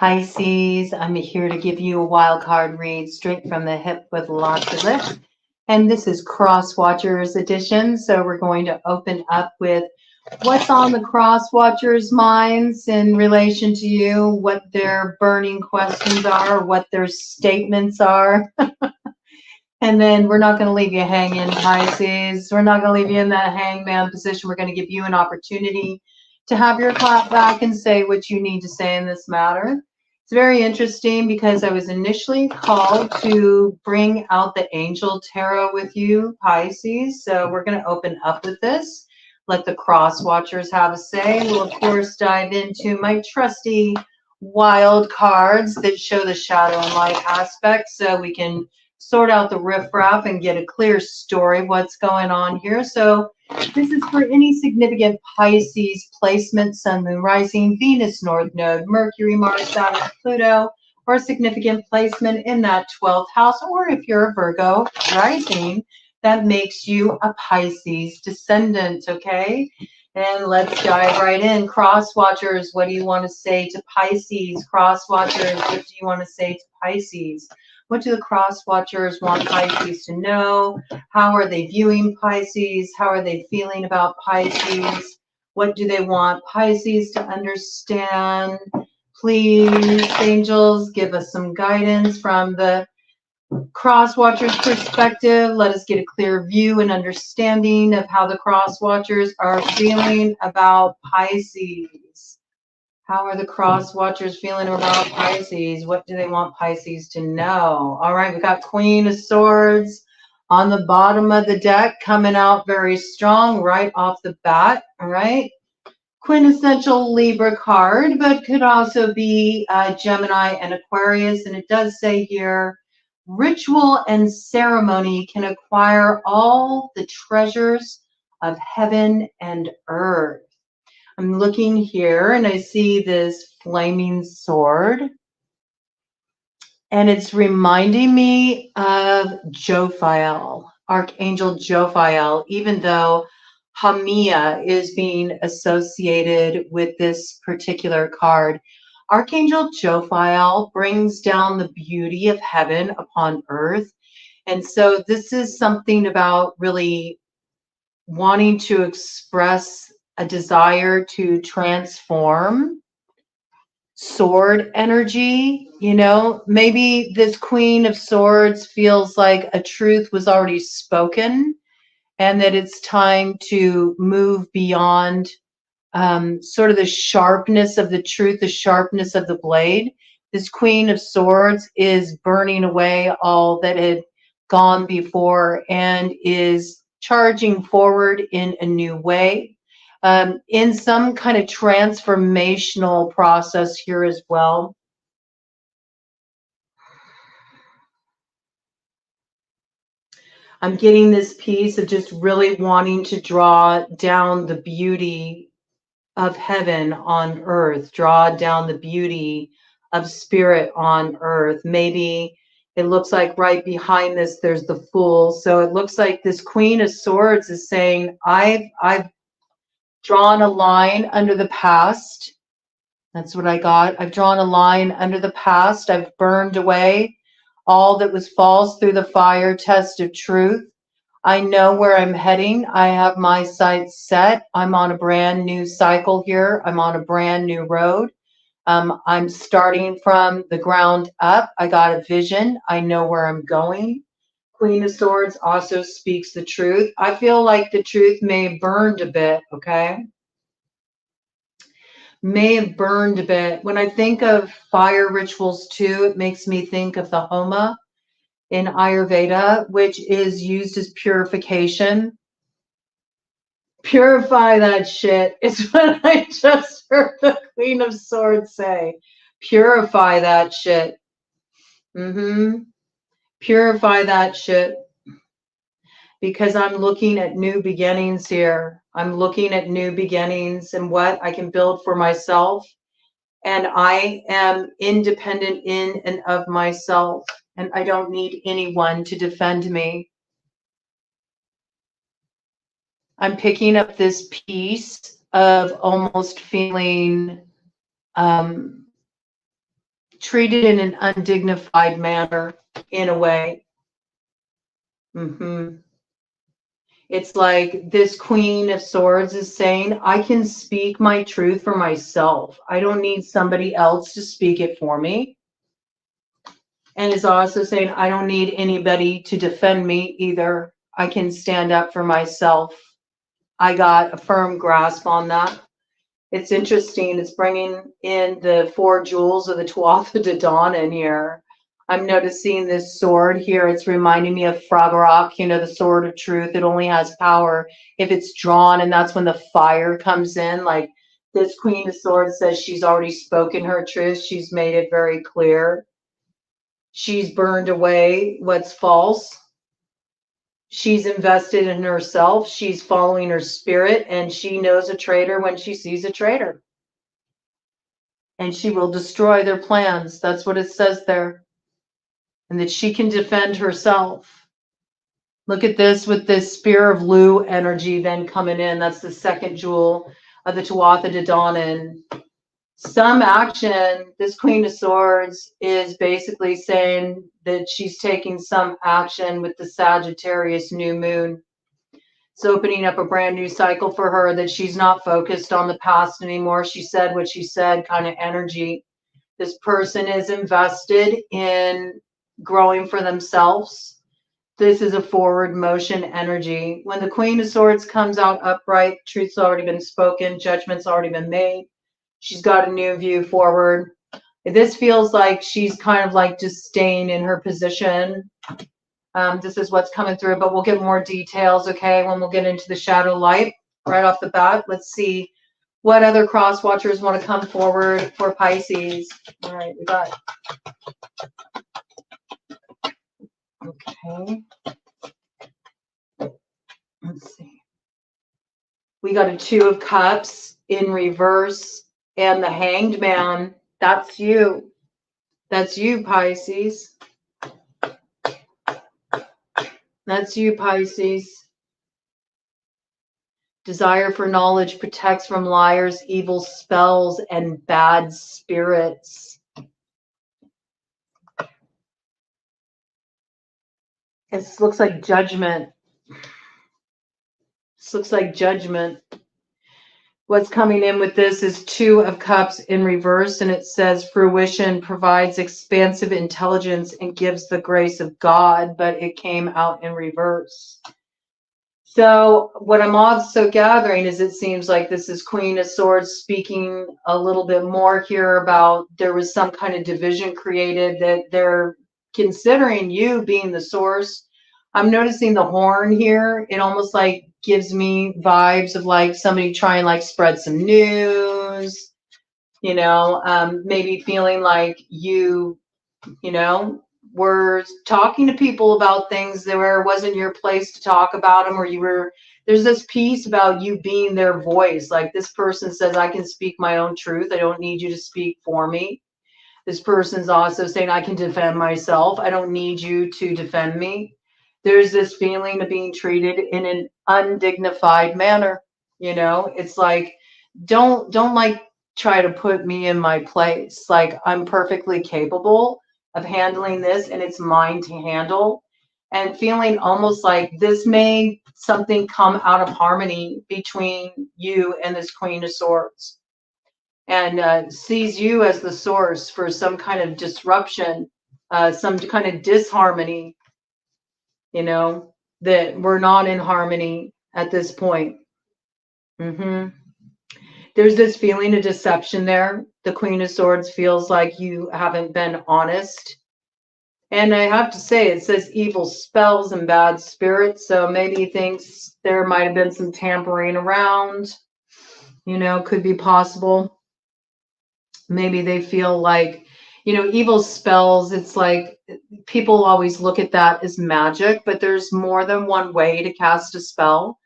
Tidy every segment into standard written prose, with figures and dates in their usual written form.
Pisces, I'm here to give you a wild card read straight from the hip with lots of lift. And this is Crosswatchers edition. So we're going to open up with what's on the Crosswatchers' minds in relation to you, what their burning questions are, what their statements are. And then we're not going to leave you hanging, Pisces. We're not going to leave you in that hangman position. We're going to give you an opportunity to have your clap back and say what you need to say in this matter. It's very interesting because I was initially called to bring out the Angel Tarot with you, Pisces. So we're going to open up with this. Let the Crosswatchers have a say. We'll, of course, dive into my trusty wild cards that show the shadow and light aspect so we can sort out the riffraff and get a clear story of what's going on here. So this is for any significant Pisces placement, Sun, Moon, Rising, Venus, North Node, Mercury, Mars, Saturn, Pluto, or a significant placement in that 12th house, or if you're a Virgo rising, that makes you a Pisces descendant, okay? And let's dive right in. Crosswatchers, what do you want to say to Pisces? Crosswatchers, what do you want to say to Pisces? What do the Crosswatchers want Pisces to know? How are they viewing Pisces? How are they feeling about Pisces? What do they want Pisces to understand? Please, angels, give us some guidance from the Crosswatchers' perspective. Let us get a clear view and understanding of how the Crosswatchers are feeling about Pisces. How are the Crosswatchers feeling about Pisces? What do they want Pisces to know? All right, we got Queen of Swords on the bottom of the deck, coming out very strong right off the bat. All right, quintessential Libra card, but could also be Gemini and Aquarius. And it does say here, ritual and ceremony can acquire all the treasures of heaven and earth. I'm looking here and I see this flaming sword, and it's reminding me of Jophiel, Archangel Jophiel, even though Hamia is being associated with this particular card. Archangel Jophiel brings down the beauty of heaven upon earth. And so this is something about really wanting to express a desire to transform sword energy. You know, maybe this Queen of Swords feels like a truth was already spoken and that it's time to move beyond sort of the sharpness of the truth, the sharpness of the blade. This Queen of Swords is burning away all that had gone before and is charging forward in a new way, in some kind of transformational process here as well. I'm getting this piece of just really wanting to draw down the beauty of heaven on earth, draw down the beauty of spirit on earth. Maybe it looks like right behind this, there's the Fool. So it looks like this Queen of Swords is saying, I've drawn a line under the past. That's what I got. I've drawn a line under the past. I've burned away all that was false through the fire test of truth. I know where I'm heading. I have my sights set. I'm on a brand new cycle here. I'm on a brand new road. I'm starting from the ground up. I got a vision. I know where I'm going. Queen of Swords also speaks the truth. I feel like the truth may have burned a bit, okay? May have burned a bit. When I think of fire rituals too, it makes me think of the Homa in Ayurveda, which is used as purification. Purify that shit is what I just heard the Queen of Swords say. Purify that shit. Purify that shit. Because I'm looking at new beginnings here. I'm looking at new beginnings and what I can build for myself. And I am independent in and of myself. And I don't need anyone to defend me. I'm picking up this piece of almost feeling treated in an undignified manner, in a way. It's like this Queen of Swords is saying, I can speak my truth for myself. I don't need somebody else to speak it for me. And it's also saying, I don't need anybody to defend me either. I can stand up for myself. I got a firm grasp on that. It's interesting. It's bringing in the 4 jewels of the Tuatha De Danann in here. I'm noticing this sword here. It's reminding me of Fragorock, you know, the sword of truth. It only has power if it's drawn, and that's when the fire comes in. Like this Queen of Swords says she's already spoken her truth. She's made it very clear. She's burned away what's false. She's invested in herself. She's following her spirit, and she knows a traitor when she sees a traitor. And she will destroy their plans. That's what it says there. And that she can defend herself. Look at this with this Spear of Lu energy then coming in. That's the 2nd jewel of the Tuatha De Danann. Some action, this Queen of Swords is basically saying that she's taking some action with the Sagittarius new moon. It's opening up a brand new cycle for her, that she's not focused on the past anymore. She said what she said kind of energy. This person is invested in growing for themselves. This is a forward motion energy. When the Queen of Swords comes out upright, truth's already been spoken, judgment's already been made. She's got a new view forward. This feels like she's kind of like just staying in her position. This is what's coming through, but we'll get more details, okay, when we'll get into the shadow light right off the bat. Let's see what other cross watchers want to come forward for Pisces. All right, we got. Okay. Let's see. We got a 2 of Cups in reverse and the Hanged Man. That's you. That's you, Pisces. That's you, Pisces. Desire for knowledge protects from liars, evil spells, and bad spirits. This looks like judgment. This looks like judgment. What's coming in with this is 2 of Cups in reverse, and it says fruition provides expansive intelligence and gives the grace of God, but it came out in reverse. So what I'm also gathering is it seems like this is Queen of Swords speaking a little bit more here about there was some kind of division created, that they're considering you being the source. I'm noticing the horn here. It almost like gives me vibes of like somebody trying like spread some news, you know, maybe feeling like you know, were talking to people about things where it wasn't your place to talk about them, or you were, there's this piece about you being their voice. Like this person says, I can speak my own truth. I don't need you to speak for me. This person's also saying, I can defend myself. I don't need you to defend me. There's this feeling of being treated in an undignified manner. You know, it's like, don't like try to put me in my place. Like I'm perfectly capable of handling this, and it's mine to handle. And feeling almost like this made something come out of harmony between you and this Queen of Swords, and sees you as the source for some kind of disruption, some kind of disharmony, you know, that we're not in harmony at this point. There's this feeling of deception there. The Queen of Swords feels like you haven't been honest. And I have to say, it says evil spells and bad spirits. So maybe he thinks there might have been some tampering around, you know, could be possible. Maybe they feel like, you know, evil spells, it's like people always look at that as magic, but there's more than one way to cast a spell.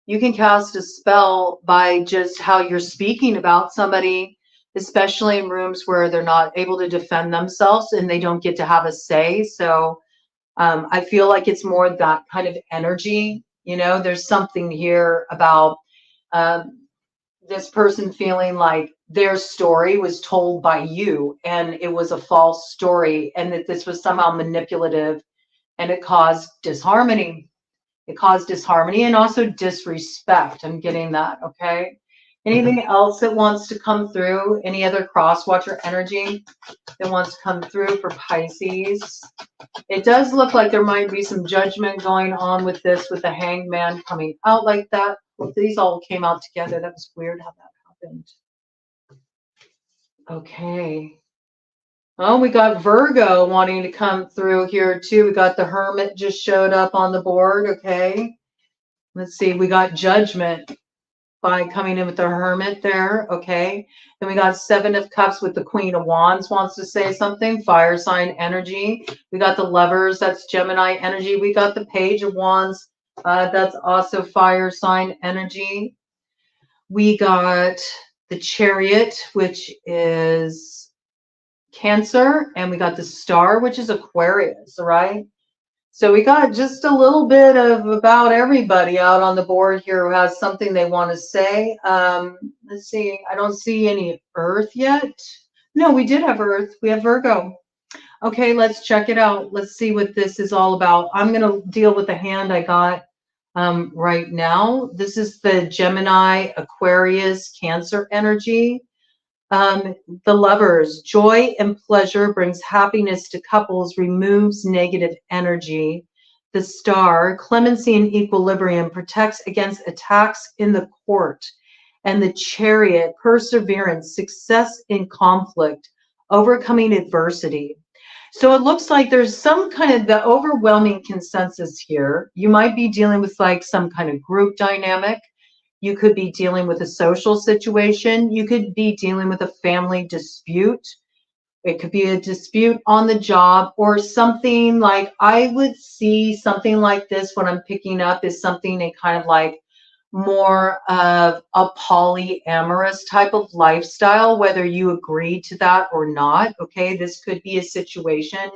You can cast a spell by just how you're speaking about somebody, especially in rooms where they're not able to defend themselves and they don't get to have a say. So I feel like it's more that kind of energy. You know, there's something here about this person feeling like their story was told by you and it was a false story, and that this was somehow manipulative, and it caused disharmony. It caused disharmony and also disrespect. I'm getting that, okay? Anything else that wants to come through? Any other cross-watcher energy that wants to come through for Pisces? It does look like there might be some judgment going on with this, with the Hangman coming out like that. Well, these all came out together. That was weird how that happened. Okay. Oh, we got Virgo wanting to come through here too. We got the Hermit just showed up on the board. Okay. Let's see. We got Judgment by coming in with the Hermit there. Okay. Then we got Seven of Cups with the Queen of Wands wants to say something. Fire sign energy. We got the Lovers. That's Gemini energy. We got the Page of Wands. That's also fire sign energy. We got the Chariot, which is Cancer, and we got the Star, which is Aquarius, right? So we got just a little bit of about everybody out on the board here who has something they want to say. Let's see. I don't see any Earth yet. No, we did have Earth. We have Virgo. Okay, let's check it out. Let's see what this is all about. I'm going to deal with the hand I got right now. This is the Gemini, Aquarius, Cancer energy. The Lovers, joy and pleasure brings happiness to couples, removes negative energy. The Star, clemency and equilibrium, protects against attacks in the court. And the Chariot, perseverance, success in conflict, overcoming adversity. So it looks like there's some kind of the overwhelming consensus here. You might be dealing with like some kind of group dynamic. You could be dealing with a social situation. You could be dealing with a family dispute. It could be a dispute on the job or something like, I would see something like this when I'm picking up is something a kind of like more of a polyamorous type of lifestyle, whether you agree to that or not. Okay, this could be a situation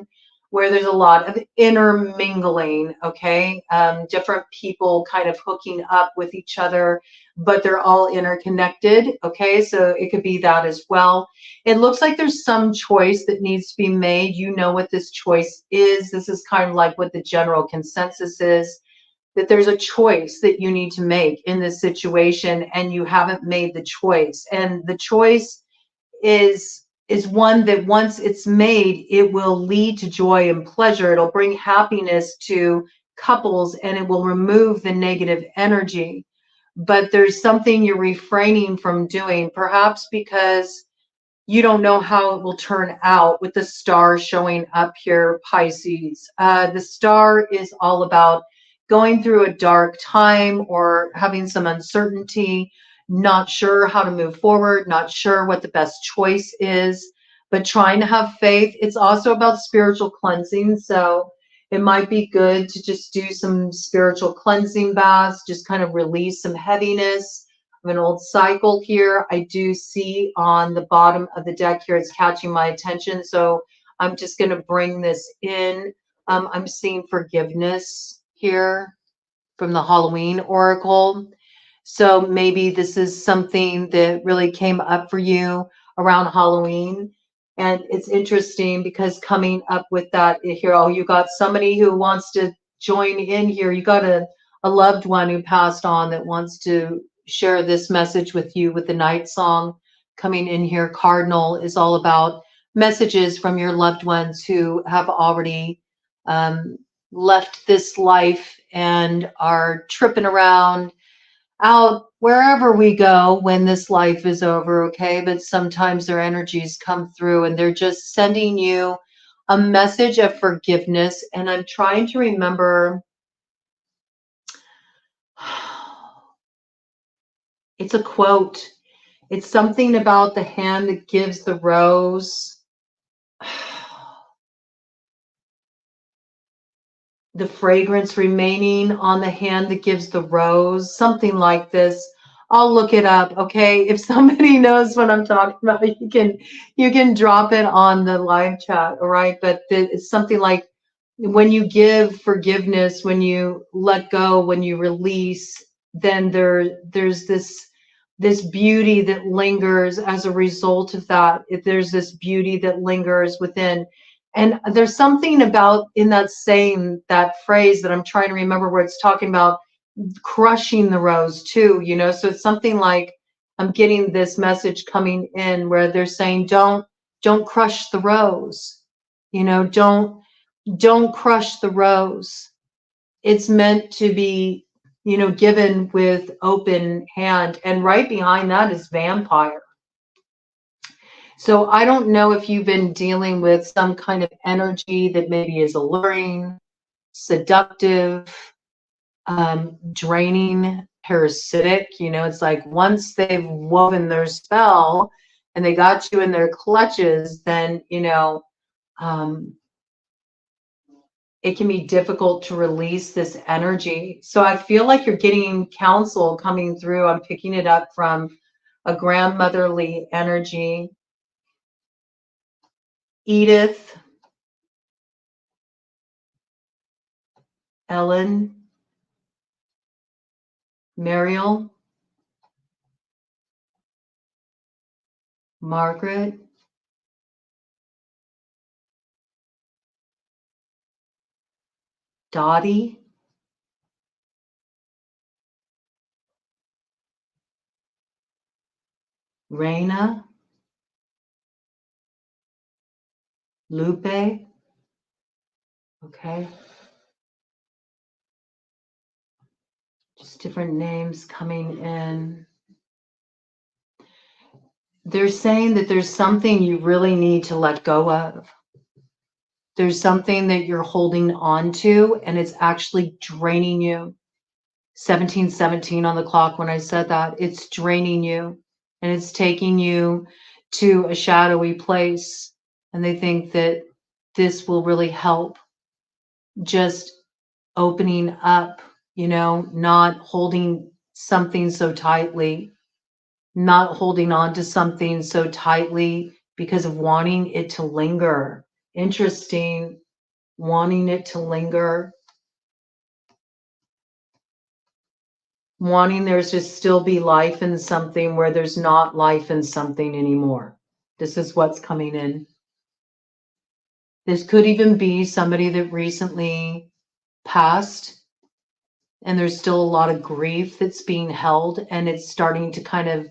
where there's a lot of intermingling, okay? Different people kind of hooking up with each other, but they're all interconnected, okay? So it could be that as well. It looks like there's some choice that needs to be made. You know what this choice is. This is kind of like what the general consensus is, that there's a choice that you need to make in this situation and you haven't made the choice. And the choice is one that once it's made, it will lead to joy and pleasure. It'll bring happiness to couples and it will remove the negative energy. But there's something you're refraining from doing, perhaps because you don't know how it will turn out with the Star showing up here, Pisces. The Star is all about going through a dark time or having some uncertainty, not sure how to move forward, not sure what the best choice is, but trying to have faith. It's also about spiritual cleansing. So it might be good to just do some spiritual cleansing baths, just kind of release some heaviness of an old cycle here. I do see on the bottom of the deck here, it's catching my attention. So I'm just going to bring this in. I'm seeing forgiveness here from the Halloween Oracle. So maybe this is something that really came up for you around Halloween. And it's interesting because coming up with that here, oh, you got somebody who wants to join in here. You got a loved one who passed on that wants to share this message with you with the night song coming in here. Cardinal is all about messages from your loved ones who have already left this life and are tripping around out wherever we go when this life is over, okay? But sometimes their energies come through and they're just sending you a message of forgiveness. And I'm trying to remember, it's a quote. It's something about the hand that gives the rose. The fragrance remaining on the hand that gives the rose, something like this. I'll look it up, okay? If somebody knows what I'm talking about, you can drop it on the live chat, all right? But it's something like when you give forgiveness, when you let go, when you release, then there's this this beauty that lingers as a result of that. If there's this beauty that lingers within. And there's something about in that saying, that phrase that I'm trying to remember, where it's talking about crushing the rose too, you know. So it's something like, I'm getting this message coming in where they're saying, don't crush the rose, you know, don't crush the rose. It's meant to be, you know, given with open hand. And right behind that is vampire. So I don't know if you've been dealing with some kind of energy that maybe is alluring, seductive, draining, parasitic. You know, it's like once they've woven their spell and they got you in their clutches, then, you know, it can be difficult to release this energy. So I feel like you're getting counsel coming through. I'm picking it up from a grandmotherly energy. Edith, Ellen, Mariel, Margaret, Dottie, Raina, Lupe. Okay. Just different names coming in. They're saying that there's something you really need to let go of. There's something that you're holding on to, and it's actually draining you. 1717 on the clock when I said that. It's draining you, and it's taking you to a shadowy place. And they think that this will really help. Just opening up, you know, not holding something so tightly, not holding on to something so tightly because of wanting it to linger. Interesting, wanting it to linger, wanting there's to still be life in something where there's not life in something anymore. This is what's coming in. This could even be somebody that recently passed, and there's still a lot of grief that's being held, and it's starting to kind of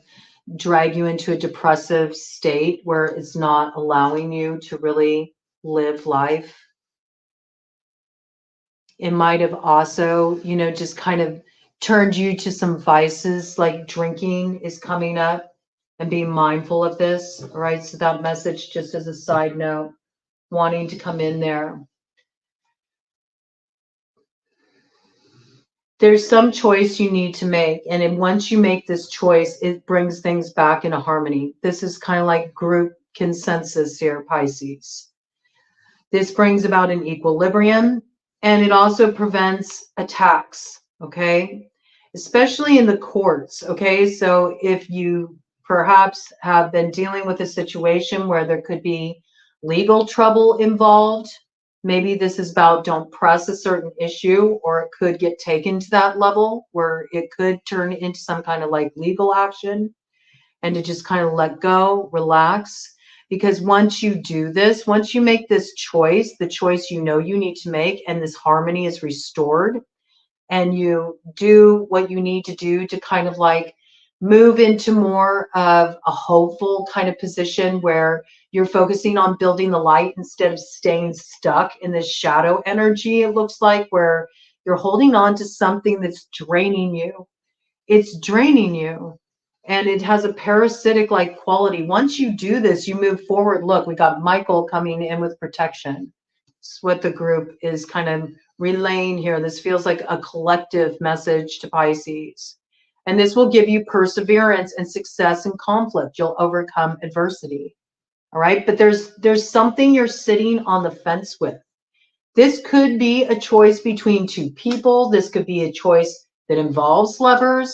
drag you into a depressive state where it's not allowing you to really live life. It might have also, you know, just kind of turned you to some vices, like drinking is coming up, and being mindful of this. All right. So that message, just as a side note, wanting to come in there. There's some choice you need to make. And then once you make this choice, it brings things back into harmony. This is kind of like group consensus here, Pisces. This brings about an equilibrium, and it also prevents attacks, okay? Especially in the courts, okay? So if you perhaps have been dealing with a situation where there could be legal trouble involved, maybe this is about don't press a certain issue, or it could get taken to that level where it could turn into some kind of like legal action, and to just kind of let go, relax. Because once you do this, once you make this choice, the choice you know you need to make, and this harmony is restored, and you do what you need to do to kind of like move into more of a hopeful kind of position where you're focusing on building the light instead of staying stuck in this shadow energy, it looks like, where you're holding on to something that's draining you. It's draining you. And it has a parasitic like quality. Once you do this, you move forward. Look, we got Michael coming in with protection. It's what the group is kind of relaying here. This feels like a collective message to Pisces. And this will give you perseverance and success in conflict. You'll overcome adversity. All right. But there's something you're sitting on the fence with. This could be a choice between two people. This could be a choice that involves lovers.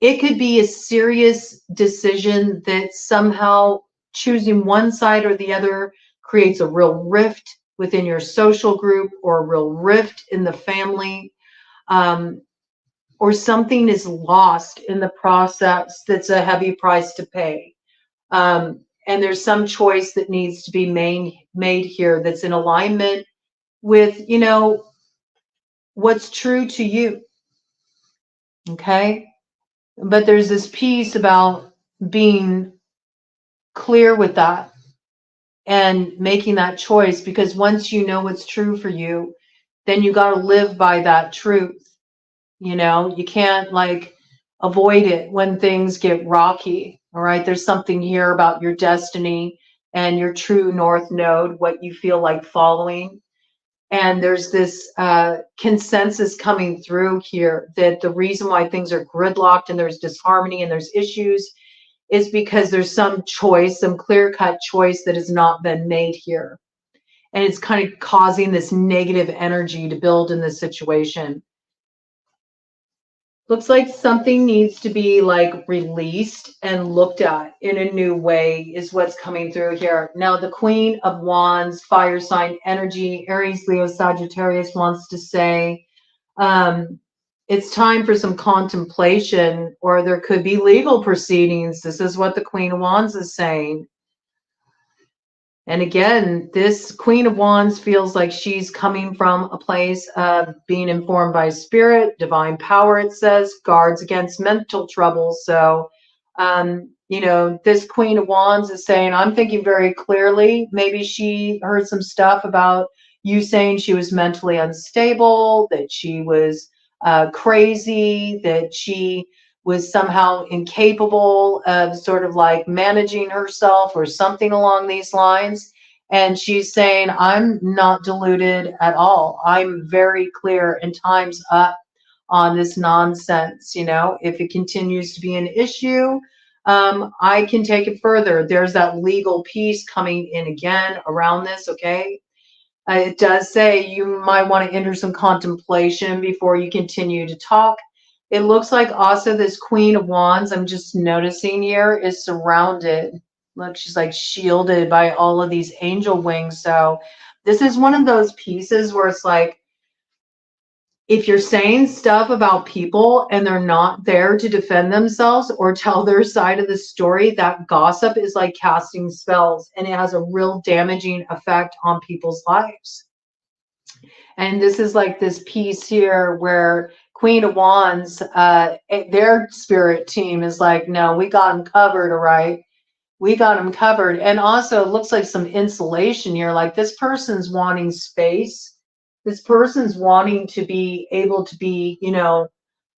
It could be a serious decision that somehow choosing one side or the other creates a real rift within your social group, or a real rift in the family. or something is lost in the process that's a heavy price to pay. And there's some choice that needs to be made here that's in alignment with, you know, what's true to you. Okay. But there's this piece about being clear with that and making that choice, because once you know what's true for you, then you got to live by that truth. You know, you can't like avoid it when things get rocky. All right. There's something here about your destiny and your true north node, what you feel like following. And there's this consensus coming through here that the reason why things are gridlocked and there's disharmony and there's issues is because there's some choice, some clear-cut choice that has not been made here. And it's kind of causing this negative energy to build in this situation. Looks like something needs to be like released and looked at in a new way is what's coming through here. Now, the Queen of Wands, fire sign energy, Aries, Leo, Sagittarius wants to say, it's time for some contemplation, or there could be legal proceedings. This is what the Queen of Wands is saying. And again, this Queen of Wands feels like she's coming from a place of being informed by spirit, divine power, it says, guards against mental trouble. So, you know, this Queen of Wands is saying, I'm thinking very clearly. Maybe she heard some stuff about you saying she was mentally unstable, that she was crazy, that she was somehow incapable of sort of like managing herself or something along these lines. And she's saying, I'm not deluded at all. I'm very clear, and time's up on this nonsense. You know, if it continues to be an issue, I can take it further. There's that legal piece coming in again around this. Okay. It does say you might want to enter some contemplation before you continue to talk. It looks like also this Queen of Wands, I'm just noticing here, is surrounded. Look, she's like shielded by all of these angel wings. So this is one of those pieces where it's like, if you're saying stuff about people and they're not there to defend themselves or tell their side of the story, that gossip is like casting spells, and it has a real damaging effect on people's lives. And this is like this piece here where Queen of Wands, their spirit team is like, no, we got them covered, all right? We got them covered. And also it looks like some insulation here. Like this person's wanting space. This person's wanting to be able to be, you know,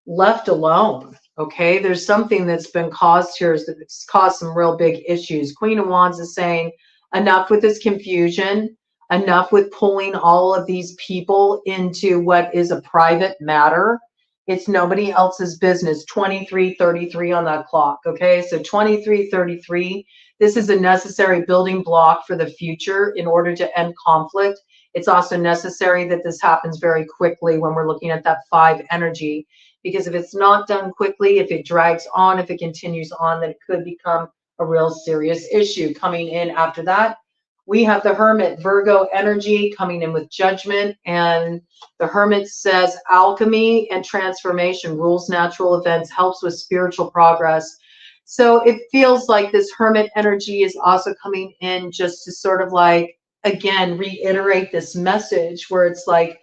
left alone. Okay. There's something that's been caused here that's caused some real big issues. Queen of Wands is saying, enough with this confusion, enough with pulling all of these people into what is a private matter. It's nobody else's business. 23:33 on that clock. Okay. So 23:33, this is a necessary building block for the future in order to end conflict. It's also necessary that this happens very quickly when we're looking at that 5 energy, because if it's not done quickly, if it drags on, if it continues on, then it could become a real serious issue. Coming in after that, we have the Hermit, Virgo energy, coming in with judgment. And the Hermit says alchemy and transformation, rules natural events, helps with spiritual progress. So it feels like this Hermit energy is also coming in just to sort of like, again, reiterate this message where it's like,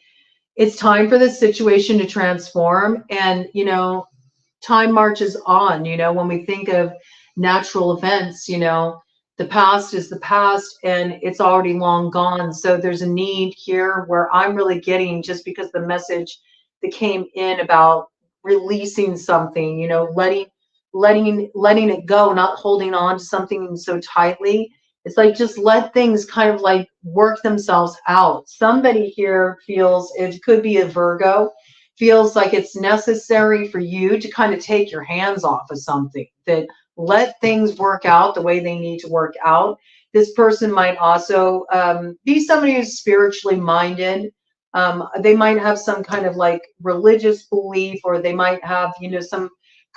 it's time for this situation to transform. And, you know, time marches on. You know, when we think of natural events, you know, the past is the past and it's already long gone. So there's a need here where I'm really getting, just because the message that came in about releasing something, you know, letting it go, not holding on to something so tightly. It's like, just let things kind of like work themselves out. Somebody here feels, it could be a Virgo, feels like it's necessary for you to kind of take your hands off of something, that let things work out the way they need to work out. This person might also be somebody who's spiritually minded. They might have some kind of like religious belief, or they might have, you know, some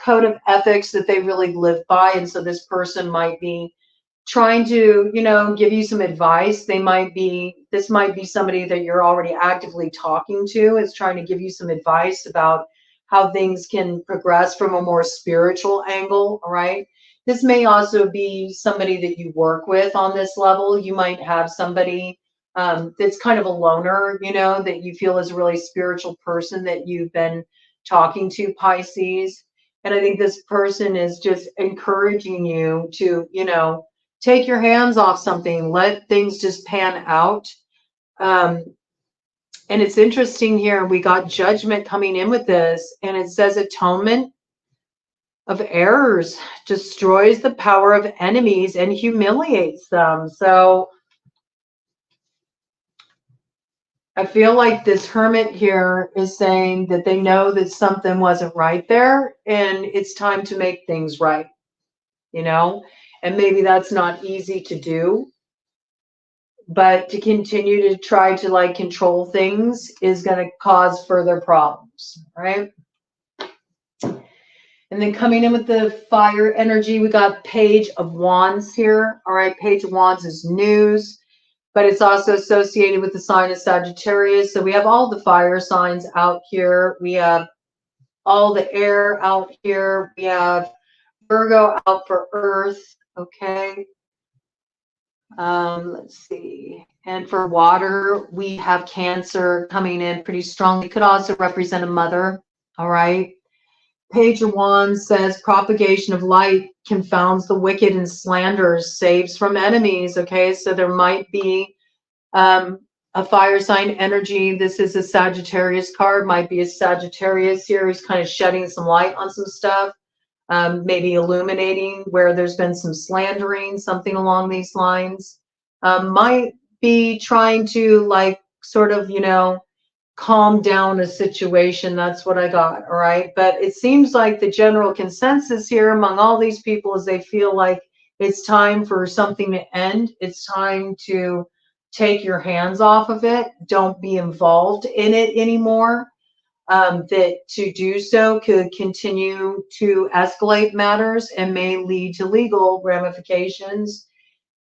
code of ethics that they really live by. And so this person might be trying to, you know, give you some advice. This might be somebody that you're already actively talking to, is trying to give you some advice about how things can progress from a more spiritual angle, all right? This may also be somebody that you work with on this level. You might have somebody that's kind of a loner, you know, that you feel is a really spiritual person that you've been talking to, Pisces. And I think this person is just encouraging you to, you know, take your hands off something, let things just pan out. And it's interesting here, we got judgment coming in with this, and it says atonement of errors destroys the power of enemies and humiliates them. So I feel like this hermit here is saying that they know that something wasn't right there, and it's time to make things right, you know? And maybe that's not easy to do, but to continue to try to like control things is going to cause further problems, right? And then coming in with the fire energy, we got Page of Wands here. All right, Page of Wands is news, but it's also associated with the sign of Sagittarius. So we have all the fire signs out here. We have all the air out here. We have Virgo out for Earth. Okay. Let's see. And for water, we have Cancer coming in pretty strongly. It could also represent a mother. All right. Page of Wands says propagation of light confounds the wicked and slanders, saves from enemies. Okay, so there might be a fire sign energy. This is a Sagittarius card, might be a Sagittarius here who's kind of shedding some light on some stuff, maybe illuminating where there's been some slandering, something along these lines. Might be trying to like sort of, you know, calm down a situation. That's what I got. All right. But it seems like the general consensus here among all these people is they feel like it's time for something to end. It's time to take your hands off of it. Don't be involved in it anymore. That to do so could continue to escalate matters and may lead to legal ramifications.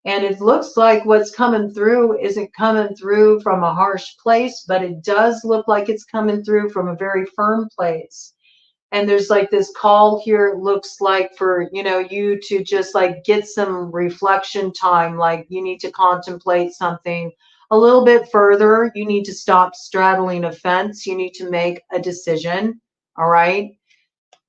And it looks like what's coming through isn't coming through from a harsh place, but it does look like it's coming through from a very firm place. And there's like this call here, it looks like for, you know, you to just like get some reflection time, like you need to contemplate something a little bit further. You need to stop straddling a fence. You need to make a decision. All right.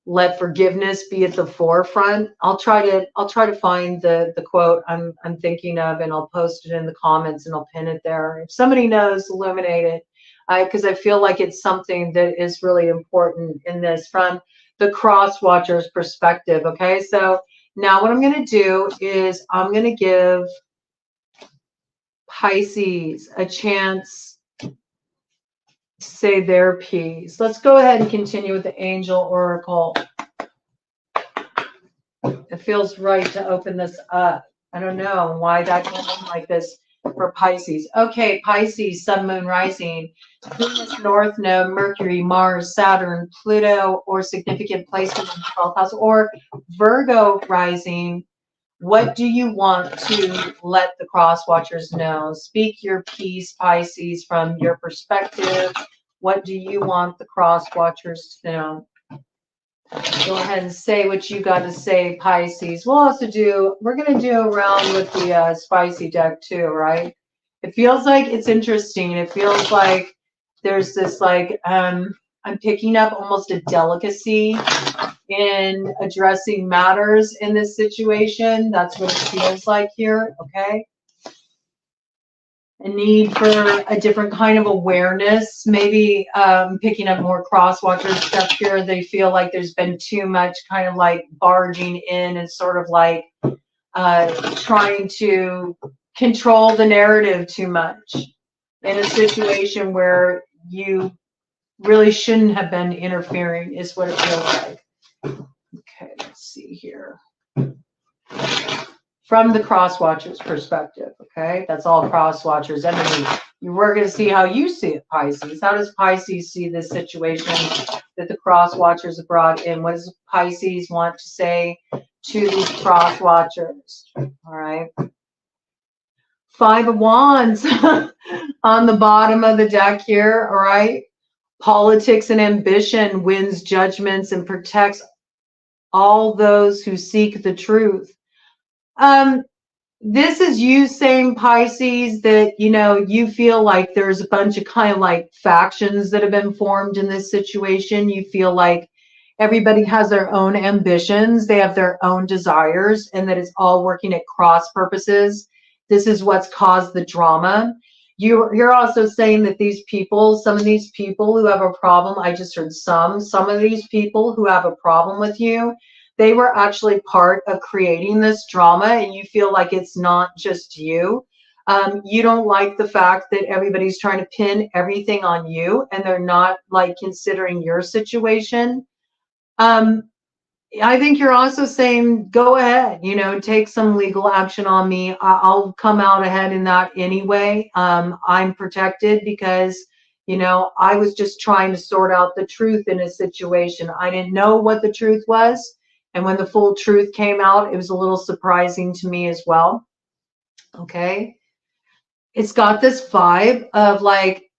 Let forgiveness be at the forefront. I'll try to find the quote I'm thinking of, and I'll post it in the comments and I'll pin it there. If somebody knows, illuminate it, because I feel like it's something that is really important in this from the Crosswatchers perspective. Okay, so now what I'm going to do is I'm going to give Pisces a chance to say their piece. Let's go ahead and continue with the Angel Oracle. It feels right to open this up. I don't know why that came in like this for Pisces. Okay, Pisces, Sun, Moon, Rising, Venus, North Node, Mercury, Mars, Saturn, Pluto, or significant placement in the 12th house, or Virgo Rising. What do you want to let the Crosswatchers know? Speak your piece, Pisces, from your perspective. What do you want the Crosswatchers to know? Go ahead and say what you got to say, Pisces. We'll also do, we're going to do a round with the spicy deck too, right? It feels like it's interesting. It feels like there's this like, I'm picking up almost a delicacy in addressing matters in this situation. That's what it feels like here, okay? A need for a different kind of awareness, maybe picking up more Crosswatcher stuff here. They feel like there's been too much kind of like barging in and sort of like trying to control the narrative too much in a situation where you really shouldn't have been interfering is what it feels like. Okay, let's see here. From the Crosswatchers perspective, okay? That's all Crosswatchers. And then we're going to see how you see it, Pisces. How does Pisces see this situation that the Crosswatchers have brought in? What does Pisces want to say to these Crosswatchers? All right. 5 of Wands on the bottom of the deck here, all right? Politics and ambition wins judgments and protects all those who seek the truth. This is you saying, Pisces, that, you know, you feel like there's a bunch of kind of like factions that have been formed in this situation. You feel like everybody has their own ambitions, they have their own desires, and that it's all working at cross purposes. This is what's caused the drama. You're also saying that these people, some of these people who have a problem, I just heard some of these people who have a problem with you, they were actually part of creating this drama, and you feel like it's not just you. You don't like the fact that everybody's trying to pin everything on you and they're not like considering your situation. I think you're also saying, go ahead, you know, take some legal action on me. I'll come out ahead in that anyway. I'm protected because, you know, I was just trying to sort out the truth in a situation. I didn't know what the truth was. And when the full truth came out, it was a little surprising to me as well. Okay. It's got this vibe of like,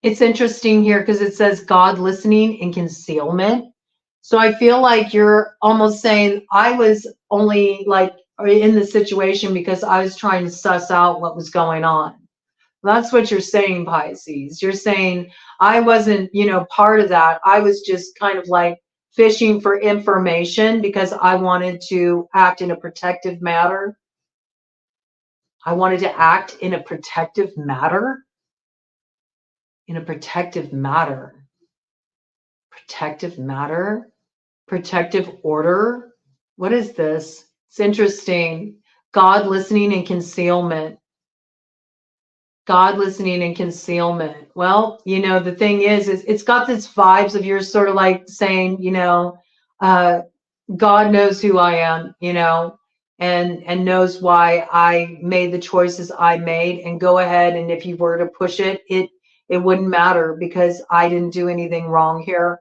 it's interesting here because it says God listening and concealment. So I feel like you're almost saying I was only like in the situation because I was trying to suss out what was going on. That's what you're saying, Pisces. You're saying I wasn't, you know, part of that. I was just kind of like fishing for information because I wanted to act in a protective manner. I wanted to act in a protective manner. In a protective matter. Protective matter. Protective order. What is this? It's interesting. God listening and concealment. God listening and concealment. Well, you know, the thing is it's got this vibes of you're sort of like saying, you know, God knows who I am, you know, and knows why I made the choices I made, and go ahead. And if you were to push it, it wouldn't matter because I didn't do anything wrong here.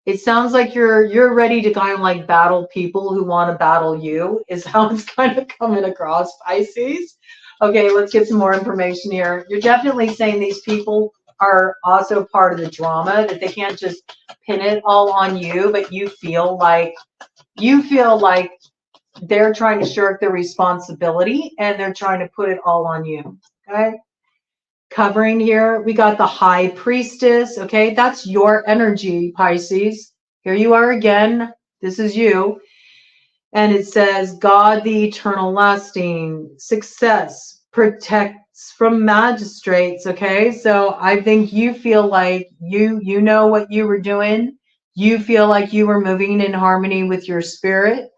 It sounds like you're ready to kind of like battle people who want to battle you, is how it's kind of coming across, Pisces. Okay, let's get some more information here. You're definitely saying these people are also part of the drama, that they can't just pin it all on you, but you feel like they're trying to shirk their responsibility and they're trying to put it all on you. Okay. Covering here, we got the High Priestess. Okay, that's your energy, Pisces. Here you are again. This is you. And it says, God, the eternal lasting success, protects from magistrates. Okay, so I think you feel like you know what you were doing. You feel like you were moving in harmony with your spirit.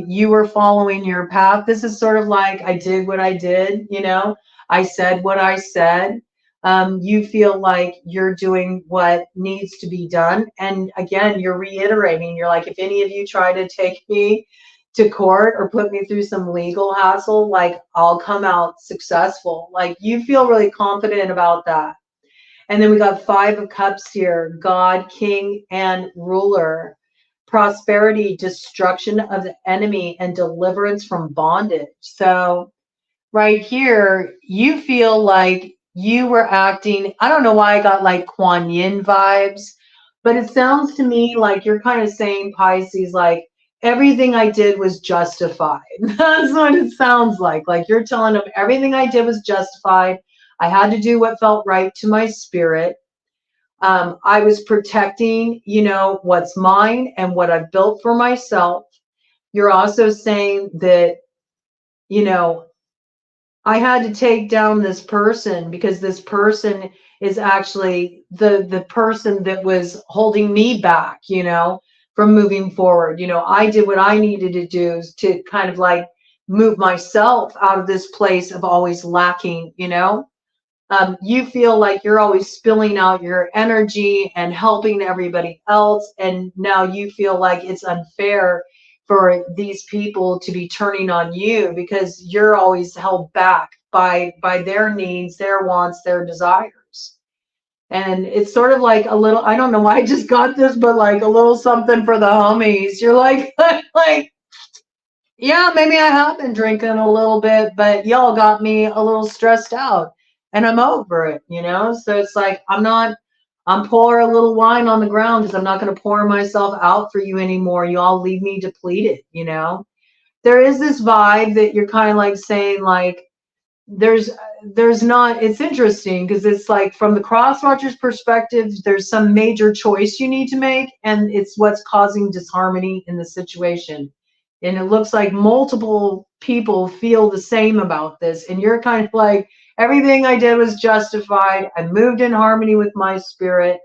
You were following your path. This is sort of like I did what I did, you know. I said what I said. You feel like you're doing what needs to be done. And again, you're reiterating, you're like, if any of you try to take me to court or put me through some legal hassle, like I'll come out successful. Like you feel really confident about that. And then we got 5 of Cups here, God, King, and Ruler. Prosperity, destruction of the enemy, and deliverance from bondage. So right here, you feel like you were acting, I don't know why I got like Kuan Yin vibes, but it sounds to me like you're kind of saying, Pisces, like everything I did was justified. That's what it sounds like. Like you're telling them everything I did was justified. I had to do what felt right to my spirit. I was protecting, you know, what's mine and what I've built for myself. You're also saying that, you know, I had to take down this person because this person is actually the person that was holding me back, you know, from moving forward. You know, I did what I needed to do to kind of like move myself out of this place of always lacking, you know. You feel like you're always spilling out your energy and helping everybody else. And now you feel like it's unfair for these people to be turning on you because you're always held back by their needs, their wants, their desires. And it's sort of like a little, I don't know why I just got this, but like a little something for the homies. You're like, like, yeah, maybe I have been drinking a little bit, but y'all got me a little stressed out and I'm over it, you know? So it's like, I'm not I'm pouring a little wine on the ground because I'm not going to pour myself out for you anymore. You all leave me depleted, you know? There is this vibe that you're kind of like saying, like, there's not, it's interesting because it's like from the Crosswatchers perspective, there's some major choice you need to make, and it's what's causing disharmony in the situation. And it looks like multiple people feel the same about this, and you're kind of like, everything I did was justified. I moved in harmony with my spirit,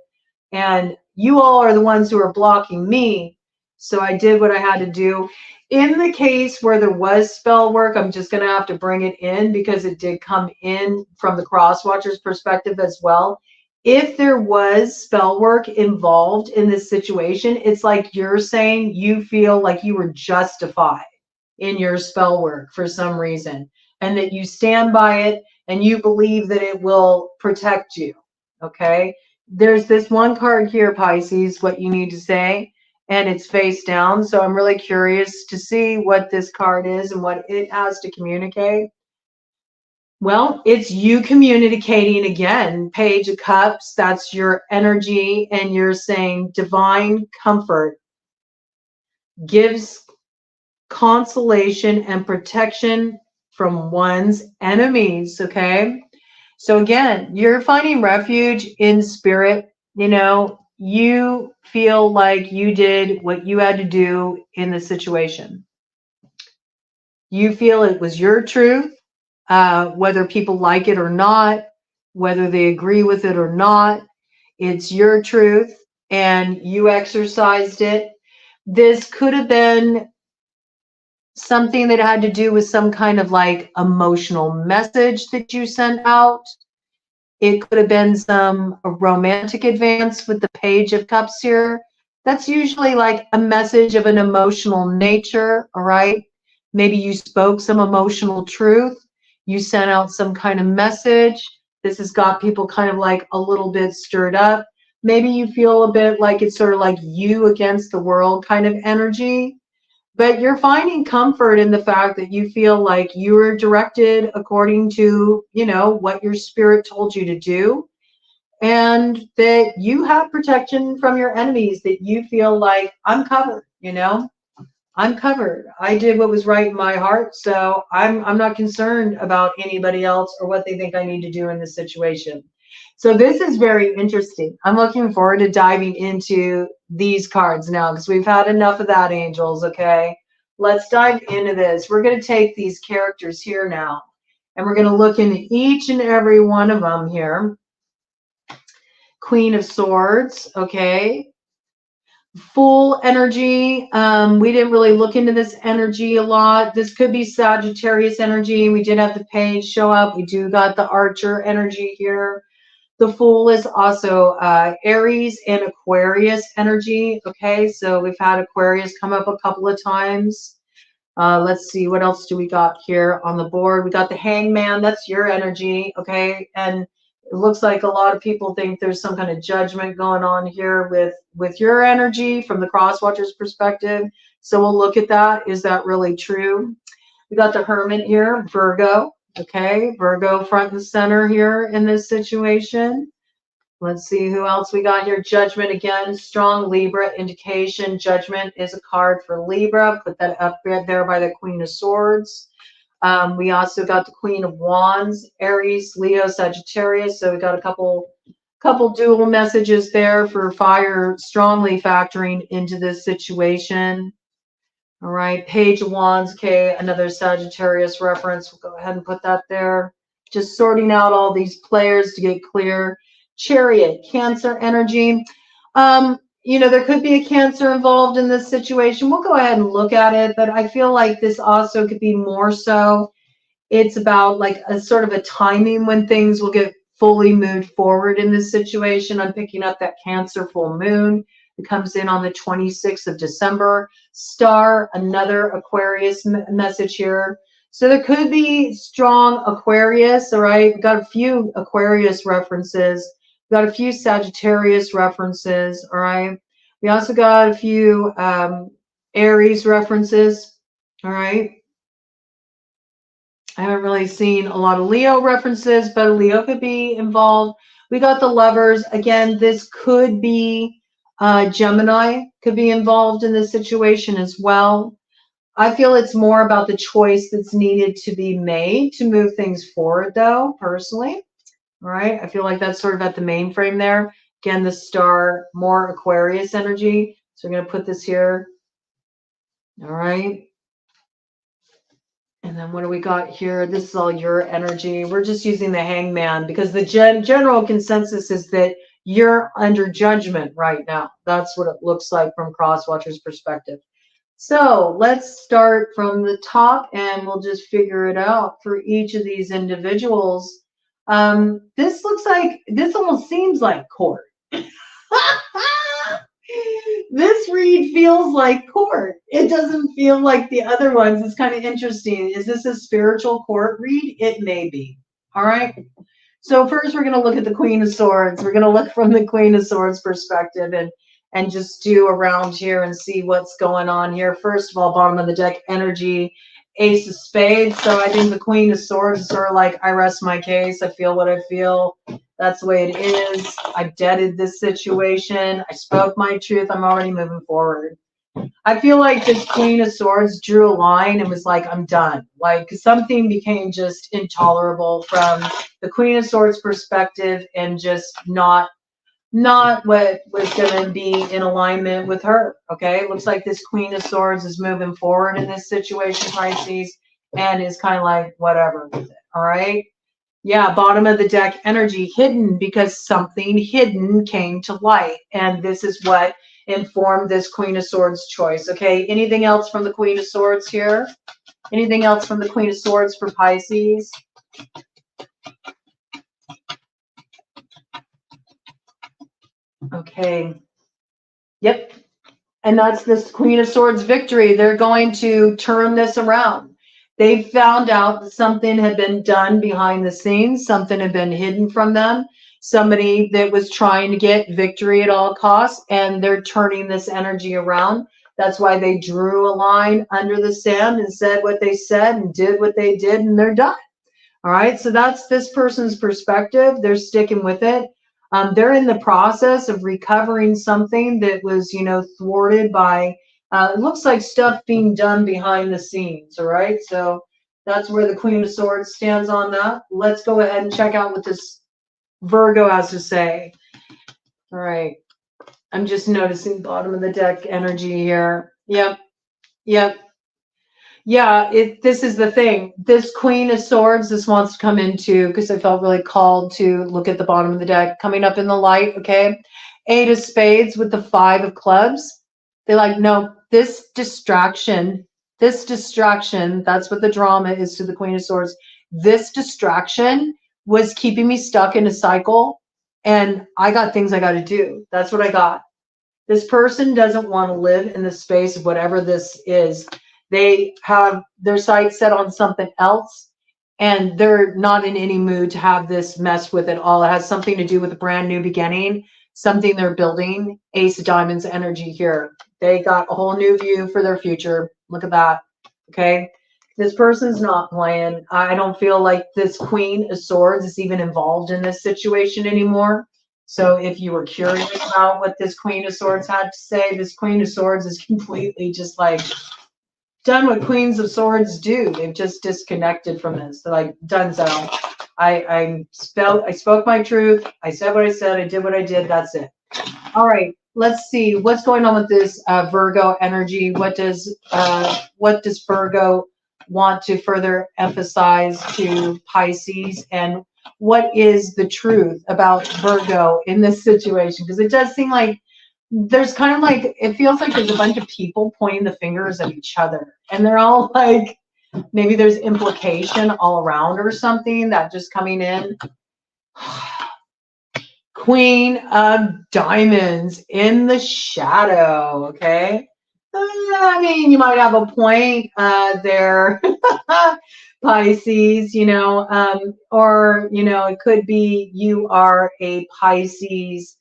and you all are the ones who are blocking me. So I did what I had to do. In the case where there was spell work, I'm just going to have to bring it in because it did come in from the Crosswatchers perspective as well. If there was spell work involved in this situation, it's like you're saying you feel like you were justified in your spell work for some reason, and that you stand by it and you believe that it will protect you. Okay. There's this one card here, Pisces, what you need to say, and it's face down. So I'm really curious to see what this card is and what it has to communicate. Well, it's you communicating again. Page of Cups, that's your energy, and you're saying divine comfort gives consolation and protection from one's enemies. Okay. So again, you're finding refuge in spirit. You know, you feel like you did what you had to do in the situation. You feel it was your truth, whether people like it or not, whether they agree with it or not. It's your truth, and you exercised it. This could have been something that had to do with some kind of like emotional message that you sent out. It could have been some romantic advance with the Page of Cups here. That's usually like a message of an emotional nature, all right? Maybe you spoke some emotional truth. You sent out some kind of message. This has got people kind of like a little bit stirred up. Maybe you feel a bit like it's sort of like you against the world kind of energy. But you're finding comfort in the fact that you feel like you were directed according to, you know, what your spirit told you to do, and that you have protection from your enemies, that you feel like I'm covered, you know, I'm covered. I did what was right in my heart, so I'm not concerned about anybody else or what they think I need to do in this situation. So this is very interesting. I'm looking forward to diving into these cards now because we've had enough of that, angels, okay? Let's dive into this. We're going to take these characters here now, and we're going to look into each and every one of them here. Queen of Swords, okay? Full energy. We didn't really look into this energy a lot. This could be Sagittarius energy. We did have the Page show up. We do got the Archer energy here. The Fool is also Aries and Aquarius energy. Okay, so we've had Aquarius come up a couple of times. Let's see, what else do we got here on the board? We got the Hangman. That's your energy. Okay, and it looks like a lot of people think there's some kind of judgment going on here with your energy from the Crosswatchers perspective. So we'll look at that. Is that really true? We got the Hermit here, Virgo. Okay, Virgo front and center here in this situation. Let's see who else we got here. Judgment again, strong Libra indication. Judgment is a card for Libra. Put that up there by the Queen of Swords. We also got the Queen of Wands, Aries, Leo, Sagittarius. So we got a couple dual messages there for fire strongly factoring into this situation. All right, Page of Wands, okay, another Sagittarius reference. We'll go ahead and put that there. Just sorting out all these players to get clear. Chariot, Cancer energy. You know, there could be a Cancer involved in this situation. We'll go ahead and look at it, but I feel like this also could be more so. It's about like a sort of a timing when things will get fully moved forward in this situation. I'm picking up that Cancer full moon. It comes in on the 26th of December. Star, another Aquarius message here. So there could be strong Aquarius, all right? We've got a few Aquarius references. We've got a few Sagittarius references, all right? We also got a few Aries references, all right? I haven't really seen a lot of Leo references, but Leo could be involved. We got the Lovers. Again, this could be Gemini, could be involved in this situation as well. I feel it's more about the choice that's needed to be made to move things forward, though, personally. All right. I feel like that's sort of at the mainframe there. Again, the star, more Aquarius energy. So we're going to put this here. All right. And then what do we got here? This is all your energy. We're just using the Hangman because the general consensus is that you're under judgment right now. That's what it looks like from Crosswatchers' perspective. So let's start from the top and we'll just figure it out for each of these individuals. This looks like, this almost seems like court. This read feels like court. It doesn't feel like the other ones. It's kind of interesting. Is this a spiritual court read? It may be. All right. So first we're going to look at the Queen of Swords. We're going to look from the Queen of Swords perspective and just do around here and see what's going on here. First of all, bottom of the deck energy, Ace of Spades. So I think the Queen of Swords is sort of like, I rest my case. I feel what I feel. That's the way it is. I've deaded this situation. I spoke my truth. I'm already moving forward. I feel like this Queen of Swords drew a line and was like, I'm done. Like something became just intolerable from the Queen of Swords perspective and just not what was going to be in alignment with her. Okay. It looks like this Queen of Swords is moving forward in this situation, Pisces, and is kind of like whatever with it. All right. Yeah, bottom of the deck energy, hidden, because something hidden came to light. And this is what informed this Queen of Swords choice. Okay, anything else from the Queen of Swords here? Anything else from the Queen of Swords for Pisces? Okay. Yep. And that's this Queen of Swords victory. They're going to turn this around. They found out that something had been done behind the scenes. Something had been hidden from them. Somebody that was trying to get victory at all costs, and they're turning this energy around. That's why they drew a line under the sand and said what they said and did what they did, and they're done. All right, so that's this person's perspective. They're sticking with it. They're in the process of recovering something that was, thwarted by, it looks like stuff being done behind the scenes. All right, so that's where the Queen of Swords stands on that. Let's go ahead and check out what this Virgo has to say. All right, I'm just noticing bottom of the deck energy here. Yep. Yeah, this is the thing. This Queen of Swords, this wants to come into, because I felt really called to look at the bottom of the deck, coming up in the light, okay? 8 of Spades with the 5 of Clubs. They're like, no, this distraction, that's what the drama is to the Queen of Swords. This distraction was keeping me stuck in a cycle, and I got things I got to do. That's what I got. This person doesn't want to live in the space of whatever this is. They have their sights set on something else, and they're not in any mood to have this mess with it all. It has something to do with a brand new beginning, something they're building. Ace of Diamonds energy here. They got a whole new view for their future. Look at that. Okay. This person's not playing. I don't feel like this Queen of Swords is even involved in this situation anymore. So if you were curious about what this Queen of Swords had to say, this Queen of Swords is completely just like done what Queens of Swords do. They've just disconnected from this. They're like, donezo. I spoke my truth. I said what I said. I did what I did. That's it. All right. Let's see what's going on with this Virgo energy. What does Virgo want to further emphasize to Pisces, and what is the truth about Virgo in this situation? Because it does seem like there's kind of like, it feels like there's a bunch of people pointing the fingers at each other, and they're all like, maybe there's implication all around or something that just coming in. Queen of Diamonds in the shadow. Okay. I mean, you might have a point there, Pisces, or, it could be you are a Pisces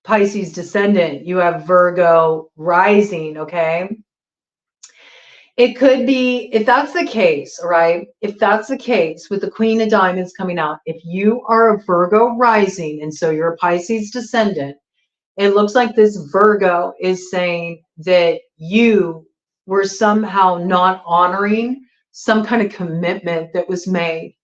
descendant. You have Virgo rising, okay? It could be, if that's the case, right? If that's the case with the Queen of Diamonds coming out, if you are a Virgo rising and so you're a Pisces descendant, it looks like this Virgo is saying that you were somehow not honoring some kind of commitment that was made,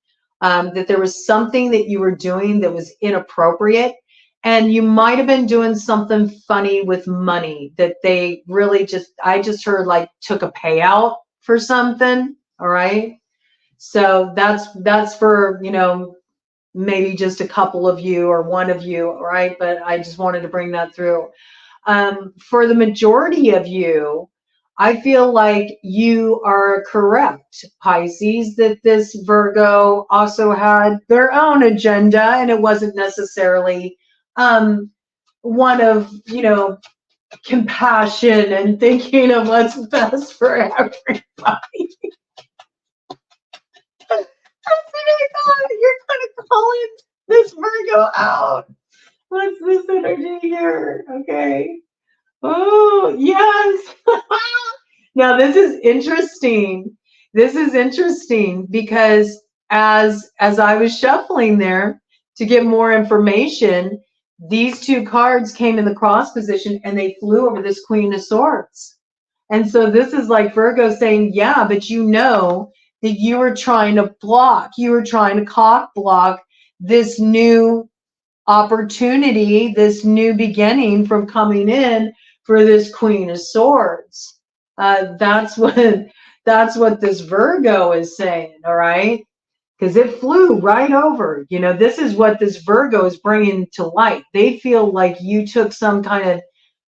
that there was something that you were doing that was inappropriate. And you might have been doing something funny with money that they really just, I just heard like took a payout for something. All right. So that's for, you know, maybe just a couple of you or one of you. All right. But I just wanted to bring that through. For the majority of you, I feel like you are correct, Pisces, that this Virgo also had their own agenda and it wasn't necessarily one of, you know, compassion and thinking of what's best for everybody. That's what I thought. You're kind of calling this Virgo out. What's this energy here? Okay. Oh, yes. Now, this is interesting. This is interesting because as I was shuffling there to get more information, these two cards came in the cross position and they flew over this Queen of Swords. And so this is like Virgo saying, yeah, but you know that you were trying to block, you were trying to cock block this new opportunity, this new beginning from coming in for this Queen of Swords. That's what this Virgo is saying, all right? Because it flew right over. You know, this is what this Virgo is bringing to light. They feel like you took some kind of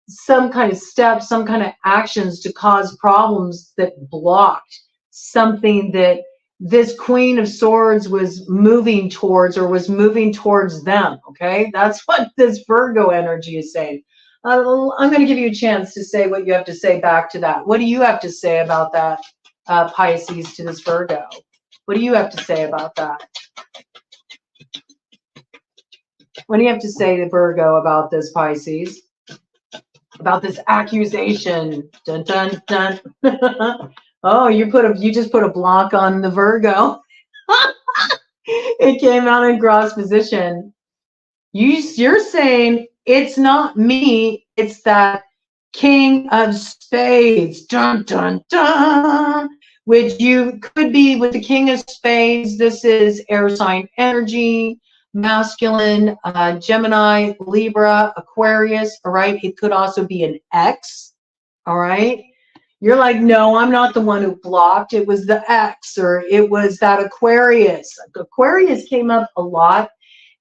steps, some kind of actions to cause problems that blocked something that this Queen of Swords was moving towards or was moving towards them. Okay, that's what this Virgo energy is saying. I'm going to give you a chance to say what you have to say back to that. What do you have to say about that, Pisces, to this Virgo? What do you have to say about that? What do you have to say to Virgo about this, Pisces? About this accusation? Dun dun dun. Oh, you just put a block on the Virgo. It came out in cross position. You're saying it's not me, it's that King of Spades. Dun dun dun. Which you could be with the King of Spades. This is air sign energy, masculine, Gemini, Libra, Aquarius. All right. It could also be an X. All right. You're like, no, I'm not the one who blocked. It was the X, or it was that Aquarius. Aquarius came up a lot.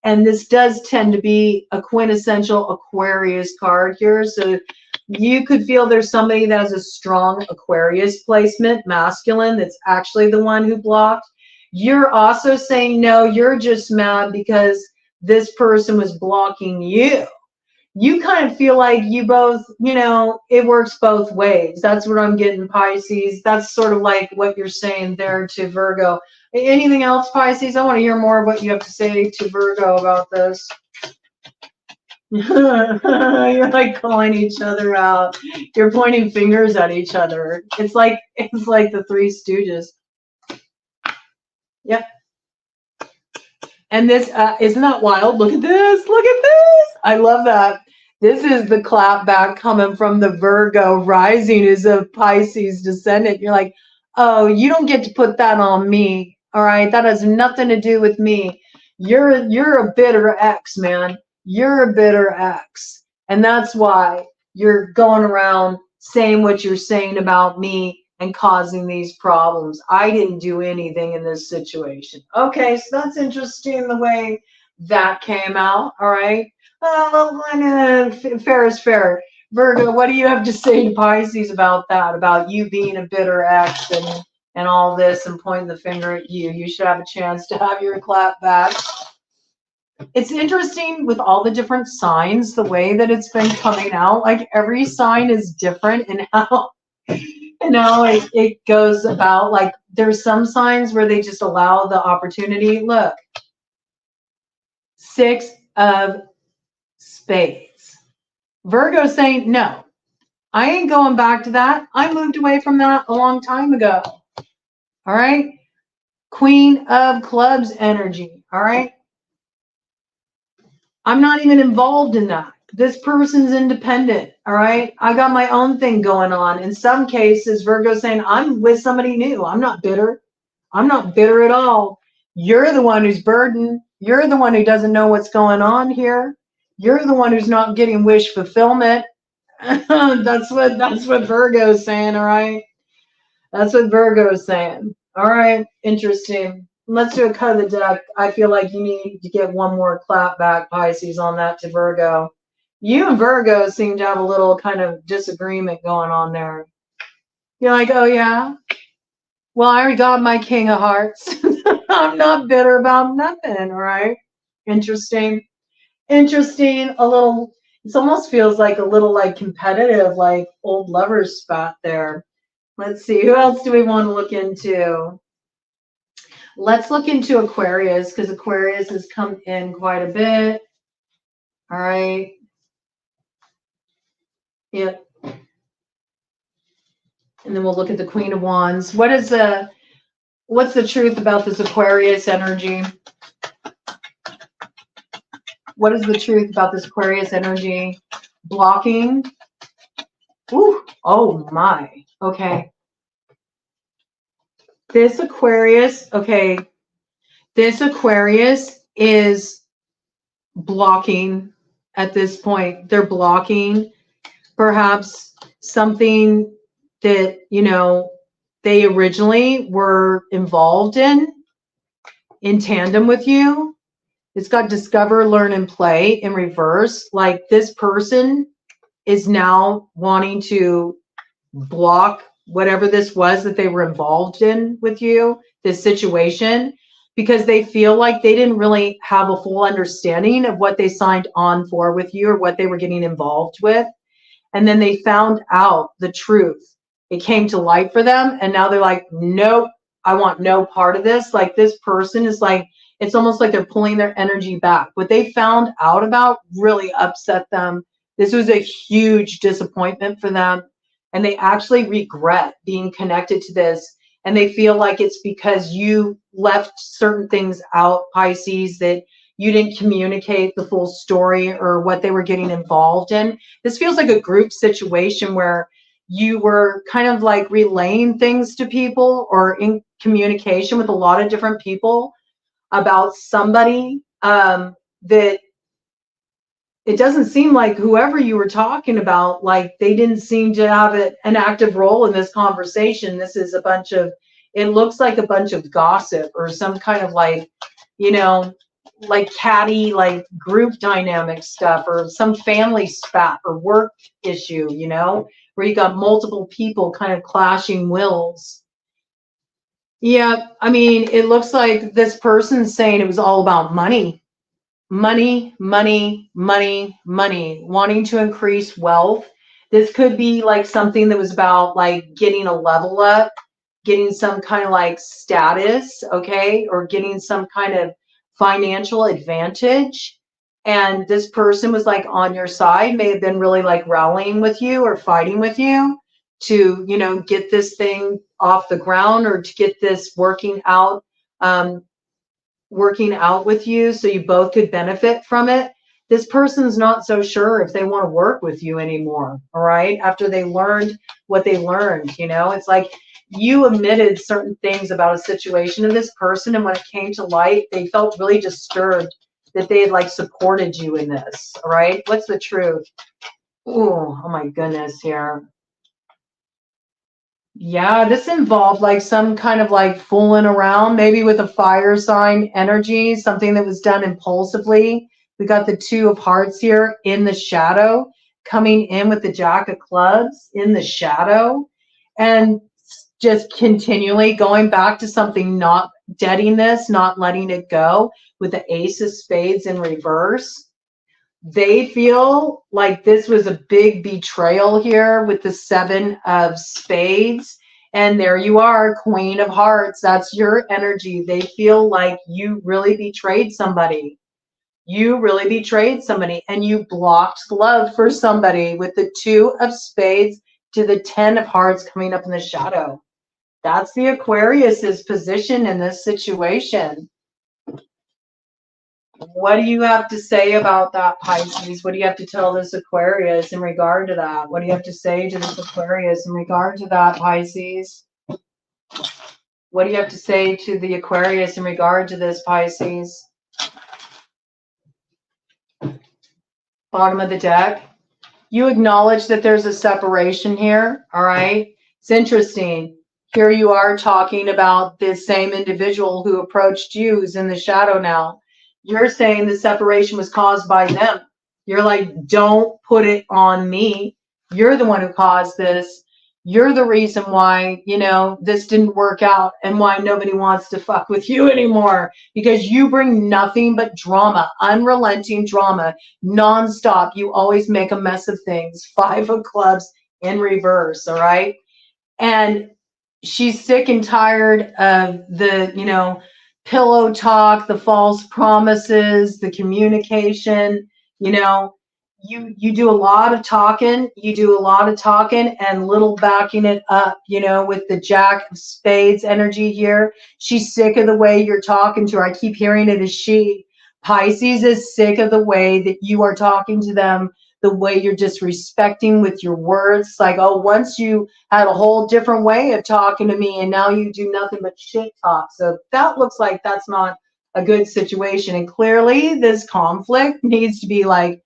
And this does tend to be a quintessential Aquarius card here. So you could feel there's somebody that has a strong Aquarius placement, masculine, that's actually the one who blocked. You're also saying, no, you're just mad because this person was blocking you. You kind of feel like you both, you know, it works both ways. That's what I'm getting, Pisces. That's sort of like what you're saying there to Virgo. Anything else, Pisces? I want to hear more of what you have to say to Virgo about this. You're like calling each other out. You're pointing fingers at each other. It's like the Three Stooges. Yep. And this, isn't that wild? Look at this. Look at this. I love that. This is the clap back coming from the Virgo rising is a Pisces descendant. You're like, oh, you don't get to put that on me. All right. That has nothing to do with me. You're a bitter ex, man. You're a bitter ex. And that's why you're going around saying what you're saying about me and causing these problems. I didn't do anything in this situation. Okay, so that's interesting the way that came out. All right. Fair is fair. Virgo, what do you have to say to Pisces about that? About you being a bitter ex and all this and pointing the finger at you. You should have a chance to have your clap back. It's interesting with all the different signs, the way that it's been coming out. Like every sign is different in how it goes about. Like there's some signs where they just allow the opportunity. Look, 6 of Spades. Virgo saying, no, I ain't going back to that. I moved away from that a long time ago. All right. Queen of Clubs energy. All right. I'm not even involved in that. This person's independent. All right. I got my own thing going on. In some cases, Virgo saying, I'm with somebody new. I'm not bitter. I'm not bitter at all. You're the one who's burdened. You're the one who doesn't know what's going on here. You're the one who's not getting wish fulfillment. that's what Virgo's saying, all right? That's what Virgo's saying. All right, interesting. Let's do a cut of the deck. I feel like you need to get one more clap back, Pisces, on that to Virgo. You and Virgo seem to have a little kind of disagreement going on there. You're like, oh yeah? Well, I already got my King of Hearts. I'm not bitter about nothing, all right? Interesting. Interesting. A little, it almost feels like a little like competitive, like old lovers spot there. Let's see, who else do we want to look into? Let's look into Aquarius, because Aquarius has come in quite a bit. All right. Yep. And then we'll look at the Queen of Wands. What's the truth about this Aquarius energy? What is the truth about this Aquarius energy? Blocking. Ooh, oh my. Okay. This Aquarius is blocking at this point. They're blocking perhaps something that, you know, they originally were involved in tandem with you. It's got discover, learn, and play in reverse. Like this person is now wanting to block whatever this was that they were involved in with you, this situation, because they feel like they didn't really have a full understanding of what they signed on for with you or what they were getting involved with. And then they found out the truth. It came to light for them. And now they're like, nope, I want no part of this. Like this person is like, it's almost like they're pulling their energy back. What they found out about really upset them. This was a huge disappointment for them. And they actually regret being connected to this. And they feel like it's because you left certain things out, Pisces, that you didn't communicate the full story or what they were getting involved in. This feels like a group situation where you were kind of like relaying things to people or in communication with a lot of different people about somebody that it doesn't seem like whoever you were talking about, like they didn't seem to have an active role in this conversation. This is a bunch of, it looks like a bunch of gossip or some kind of like, you know, like catty, like group dynamic stuff or some family spat or work issue, you know, where you got multiple people kind of clashing wills. Yeah, I mean, it looks like this person's saying it was all about money. Money, money, money, money, wanting to increase wealth. This could be like something that was about like getting a level up, getting some kind of like status, okay, or getting some kind of financial advantage. And this person was like on your side, may have been really like rallying with you or fighting with you to, you know, get this thing off the ground or to get this working out with you so you both could benefit from it. This person's not so sure if they want to work with you anymore, all right? After they learned what they learned, you know, it's like you admitted certain things about a situation of this person, and when it came to light, they felt really disturbed that they had like supported you in this, all right? What's the truth? Ooh, oh my goodness here. Yeah, this involved like some kind of like fooling around, maybe with a fire sign energy, something that was done impulsively. We got the Two of Hearts here in the shadow, coming in with the Jack of Clubs in the shadow, and just continually going back to something, not deading this, not letting it go, with the Ace of Spades in reverse. They feel like this was a big betrayal here with the Seven of Spades. And there you are, Queen of Hearts. That's your energy. They feel like you really betrayed somebody. You really betrayed somebody and you blocked love for somebody with the 2 of spades to the 10 of hearts coming up in the shadow. That's the Aquarius's position in this situation. What do you have to say about that, Pisces? What do you have to tell this Aquarius in regard to that? What do you have to say to this Aquarius in regard to that, Pisces? What do you have to say to the Aquarius in regard to this, Pisces? Bottom of the deck. You acknowledge that there's a separation here, all right? It's interesting. Here you are talking about this same individual who approached you, who's in the shadow now. You're saying the separation was caused by them. You're like, don't put it on me. You're the one who caused this. You're the reason why, you know, this didn't work out and why nobody wants to fuck with you anymore, because you bring nothing but drama, unrelenting drama, nonstop. You always make a mess of things. 5 of clubs in reverse, all right? And she's sick and tired of the, you know, pillow talk, the false promises, the communication. You know, you do a lot of talking, and little backing it up, you know, with the Jack of Spades energy here. She's sick of the way you're talking to her. I keep hearing it as she. Pisces is sick of the way that you are talking to them, the way you're disrespecting with your words. Like, oh, once you had a whole different way of talking to me and now you do nothing but shit talk. So that looks like that's not a good situation. And clearly this conflict needs to be like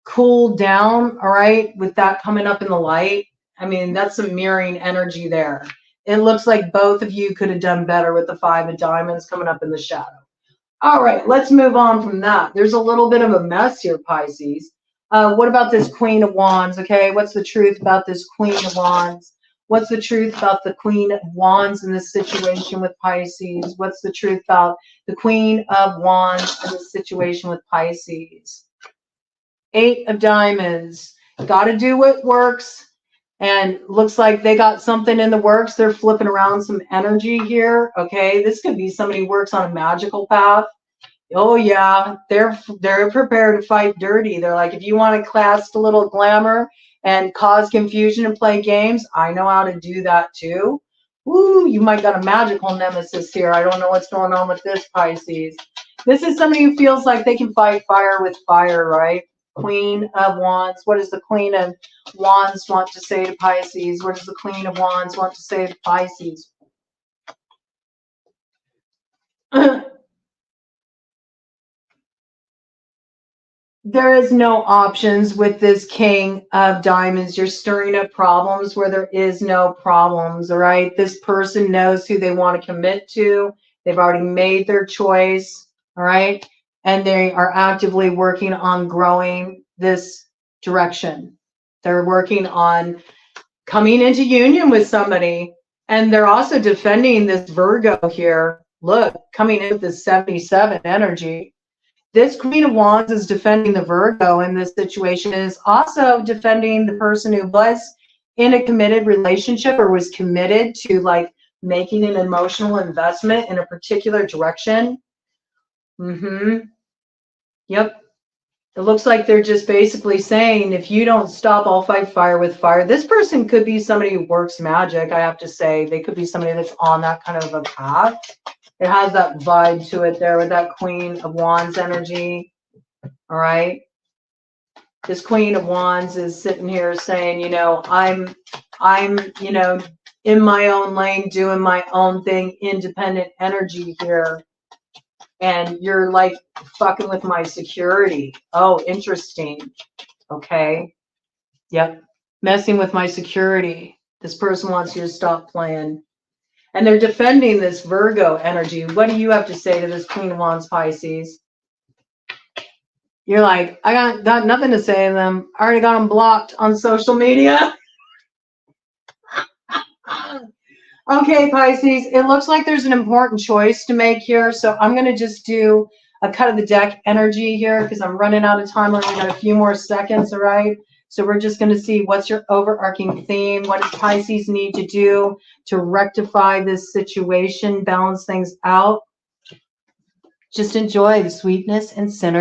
cooled down, all right, with that coming up in the light. I mean, that's some mirroring energy there. It looks like both of you could have done better with the 5 of diamonds coming up in the shadow. All right, let's move on from that. There's a little bit of a mess here, Pisces. What about this Queen of Wands, okay? What's the truth about this Queen of Wands? What's the truth about the Queen of Wands in this situation with Pisces? What's the truth about the Queen of Wands in this situation with Pisces? 8 of Diamonds. Got to do what works. And looks like they got something in the works. They're flipping around some energy here, okay? This could be somebody who works on a magical path. Oh yeah, they're prepared to fight dirty. They're like, if you want to cast a little glamour and cause confusion and play games, I know how to do that too. Ooh, you might got a magical nemesis here. I don't know what's going on with this, Pisces. This is somebody who feels like they can fight fire with fire, right? Queen of Wands. What does the Queen of Wands want to say to Pisces? What does the Queen of Wands want to say to Pisces? There is no options with this King of Diamonds. You're stirring up problems where there is no problems, all right? This person knows who they want to commit to. They've already made their choice, all right? And they are actively working on growing this direction. They're working on coming into union with somebody. And they're also defending this Virgo here. Look, coming in with this 77 energy. This Queen of Wands is defending the Virgo in this situation, and is also defending the person who was in a committed relationship or was committed to like making an emotional investment in a particular direction. Yep. It looks like they're just basically saying, if you don't stop, I'll fight fire with fire. This person could be somebody who works magic, I have to say. They could be somebody that's on that kind of a path. It has that vibe to it there with that Queen of Wands energy. All right. This Queen of Wands is sitting here saying, you know, I'm, you know, in my own lane, doing my own thing, independent energy here. And you're like fucking with my security. Oh, interesting. Okay. Yep. Messing with my security. This person wants you to stop playing. And they're defending this Virgo energy. What do you have to say to this Queen of Wands, Pisces? You're like, I got nothing to say to them. I already got them blocked on social media. Okay, Pisces, it looks like there's an important choice to make here. So I'm going to just do a cut of the deck energy here because I'm running out of time. We only got a few more seconds, all right? So we're just going to see what's your overarching theme. What does Pisces need to do to rectify this situation, balance things out? Just enjoy the sweetness and center.